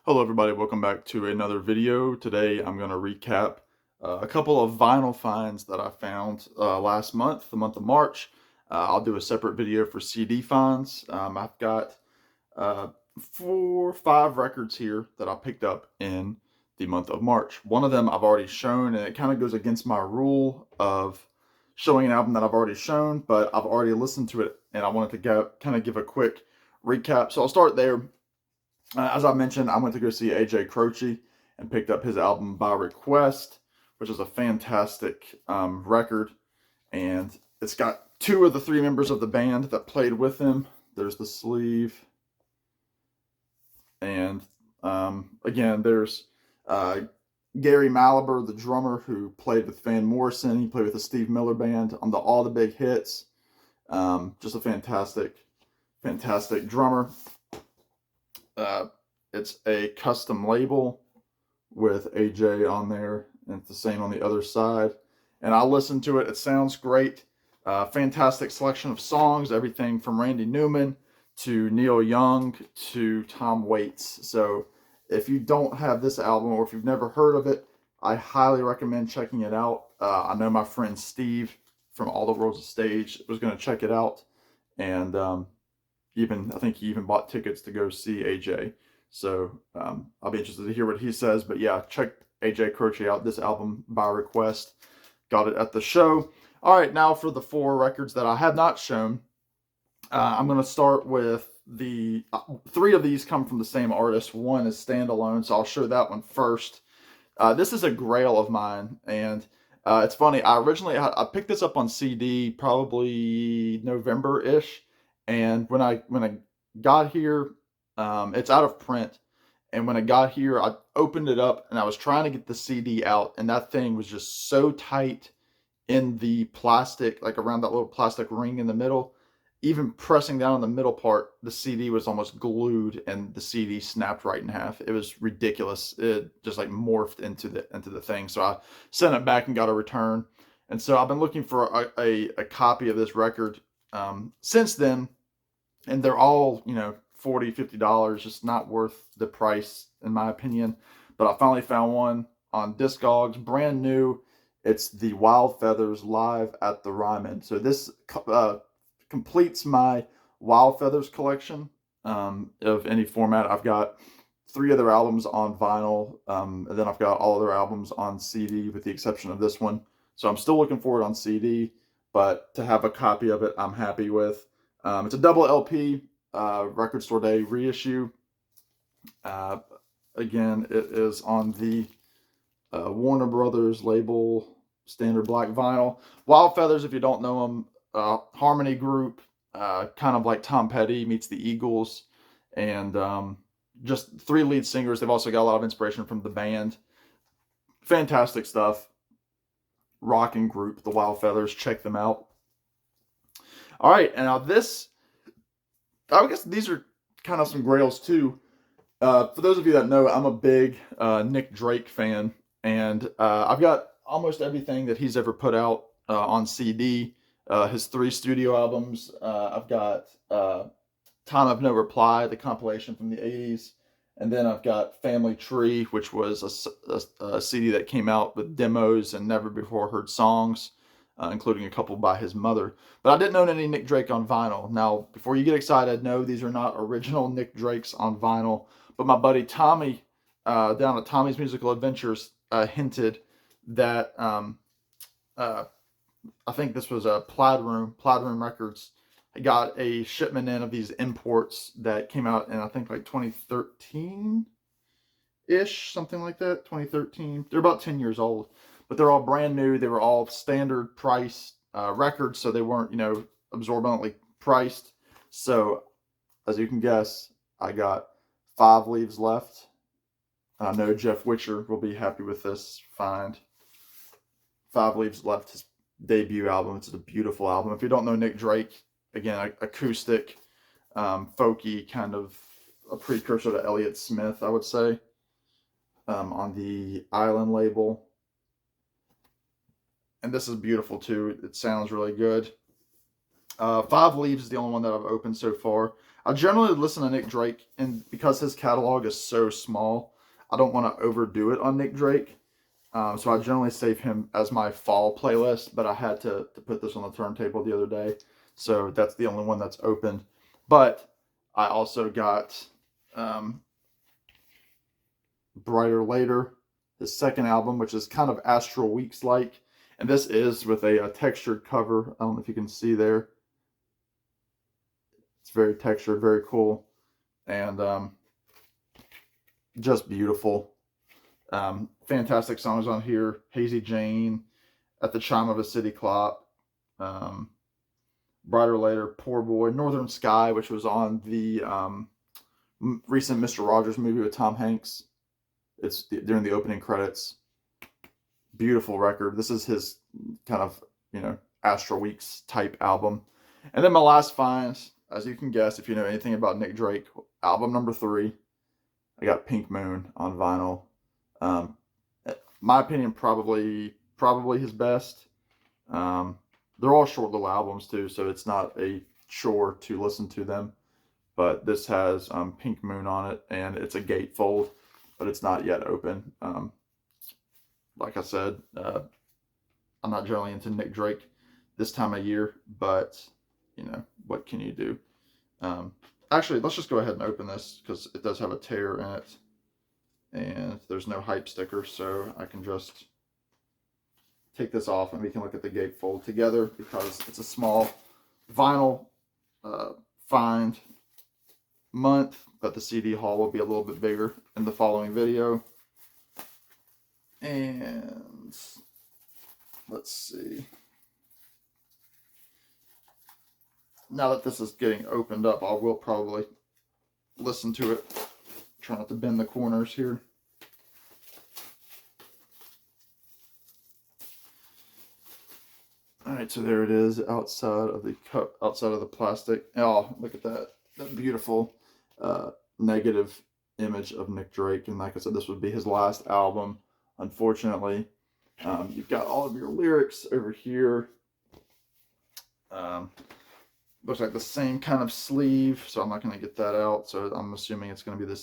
Hello everybody, welcome back to another video. Today I'm going to recap a couple of vinyl finds that I found last month, the month of March. I'll do a separate video for CD finds. I've got uh, 5 records here that I picked up in the month of March. One of them I've already shown, and it kind of goes against my rule of showing an album that I've already shown, but I've already listened to it, and I wanted to kind of give a quick recap. So I'll start there. As I mentioned, I went to go see AJ Croce and picked up his album By Request, which is a fantastic record. And it's got 2 of the 3 members of the band that played with him. There's the sleeve. And again, there's Gary Malaber, the drummer, who played with Van Morrison. He played with the Steve Miller Band on all the big hits. Just a fantastic drummer. It's a custom label with AJ on there, and it's the same on the other side. And I listened to it. It sounds great. Fantastic selection of songs, everything from Randy Newman to Neil Young to Tom Waits. So if you don't have this album, or if you've never heard of it, I highly recommend checking it out. I know my friend Steve from All the World's a Stage was going to check it out, and I think he even bought tickets to go see AJ. So I'll be interested to hear what he says. But yeah, check AJ Croce out. This album By Request. Got it at the show. All right, now for the 4 records that I have not shown. I'm going to start with the 3 of these come from the same artist. One is standalone, so I'll show that one first. This is a grail of mine, and it's funny. I picked this up on CD probably November-ish, and when I got here, it's out of print. And when I got here, I opened it up and I was trying to get the CD out, and that thing was just so tight in the plastic, like around that little plastic ring in the middle. Even pressing down on the middle part, the CD was almost glued, and the CD snapped right in half. It was ridiculous. It just like morphed into the thing. So I sent it back and got a return. And so I've been looking for a copy of this record since then, and they're all, $40, $50, just not worth the price in my opinion. But I finally found one on Discogs, brand new. It's the Wild Feathers Live at the Ryman. So this completes my Wild Feathers collection of any format. I've got 3 other albums on vinyl, and then I've got all other albums on CD with the exception of this one. So I'm still looking for it on CD, but to have a copy of it, I'm happy with. It's a double LP, Record Store Day reissue. Again, it is on the Warner Brothers label, standard black vinyl. Wild Feathers, if you don't know them, harmony group, kind of like Tom Petty meets the Eagles, and just 3 lead singers. They've also got a lot of inspiration from the band. Fantastic stuff. Rocking group, the Wild Feathers. Check them out. All right, and now I guess these are kind of some grails too. For those of you that know, I'm a big Nick Drake fan, and I've got almost everything that he's ever put out on CD. His 3 studio albums. I've got Time of No Reply, the compilation from the 80s. And then I've got Family Tree, which was a CD that came out with demos and never before heard songs, including a couple by his mother. But I didn't own any Nick Drake on vinyl. Now, before you get excited, no, these are not original Nick Drakes on vinyl. But my buddy Tommy, down at Tommy's Musical Adventures, hinted that I think this was a Plaid Room Records. I got a shipment in of these imports that came out in, I think, like 2013-ish, something like that, 2013. They're about 10 years old, but they're all brand new. They were all standard price records, so they weren't, absorbently priced. So, as you can guess, I got 5 leaves left. I know Jeff Witcher will be happy with this find. 5 leaves left, his debut album. It's a beautiful album. If you don't know Nick Drake, again, acoustic, folky, kind of a precursor to Elliott Smith, I would say, on the Island label. And this is beautiful too. It sounds really good. 5 Leaves is the only one that I've opened so far. I generally listen to Nick Drake, and because his catalog is so small, I don't want to overdo it on Nick Drake. So I generally save him as my fall playlist, but I had to put this on the turntable the other day. So that's the only one that's opened. But I also got Brighter Later, his second album, which is kind of Astral Weeks-like. And this is with a textured cover. I don't know if you can see there. It's very textured, very cool. And just beautiful. Fantastic songs on here. Hazy Jane, At the Chime of a City Clock, Brighter Later, Poor Boy, Northern Sky, which was on the recent Mr. Rogers movie with Tom Hanks. It's during the opening credits. Beautiful record. This is his kind of, Astral Weeks type album. And then my last find, as you can guess, if you know anything about Nick Drake, album number 3. I got Pink Moon on vinyl. My opinion, probably his best. They're all short little albums too, so it's not a chore to listen to them. But this has Pink Moon on it, and it's a gatefold, but it's not yet open. Like I said, I'm not generally into Nick Drake this time of year, but what can you do? Actually, let's just go ahead and open this because it does have a tear in it. And there's no hype sticker, so I can just take this off and we can look at the gatefold together because it's a small vinyl find month, but the CD haul will be a little bit bigger in the following video. And let's see. Now that this is getting opened up, I will probably listen to it. Try not to bend the corners here. All right, so there it is outside of the cup, outside of the plastic. Oh, look at that beautiful negative image of Nick Drake. And like I said, this would be his last album, unfortunately. You've got all of your lyrics over here. Looks like the same kind of sleeve, so I'm not going to get that out. So I'm assuming it's going to be the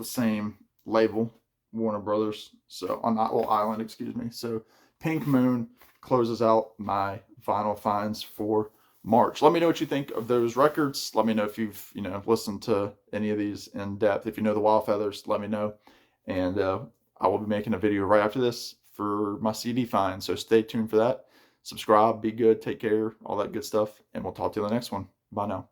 same label, Warner Brothers. So on Island, excuse me. So Pink Moon closes out my vinyl finds for March. Let me know what you think of those records. Let me know if you've listened to any of these in depth. If you know the Wild Feathers, let me know. And I will be making a video right after this for my CD find. So stay tuned for that. Subscribe, be good, take care, all that good stuff, and we'll talk to you in the next one. Bye now.